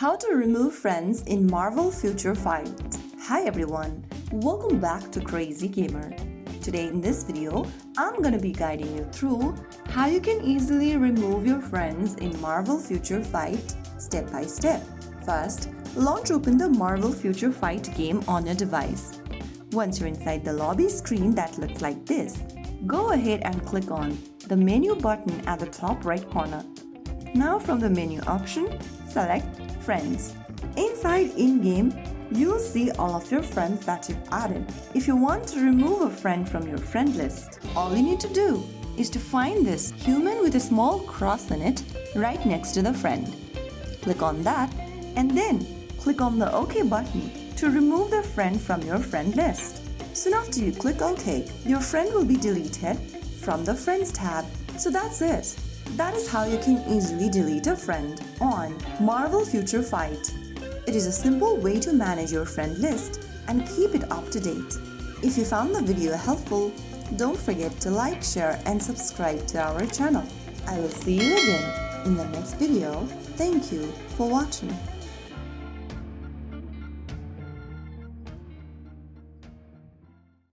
How to remove friends in Marvel Future Fight. Hi everyone, welcome back to Crazy Gamer. Today in this video, I'm gonna be guiding you through how you can easily remove your friends in Marvel Future Fight step by step. First, launch open the Marvel Future Fight game on your device. Once you're inside the lobby screen that looks like this, go ahead and click on the menu button at the top right corner. Now from the menu option, select Friends. Inside in-game, you'll see all of your friends that you've added. If you want to remove a friend from your friend list, all you need to do is to find this human with a small cross in it right next to the friend. Click on that and then click on the OK button to remove the friend from your friend list. Soon after you click OK, your friend will be deleted from the Friends tab. So that's it. That is how you can easily delete a friend on Marvel Future Fight. It is a simple way to manage your friend list and keep it up to date. If you found the video helpful, don't forget to like, share and subscribe to our channel. I will see you again in the next video. Thank you for watching.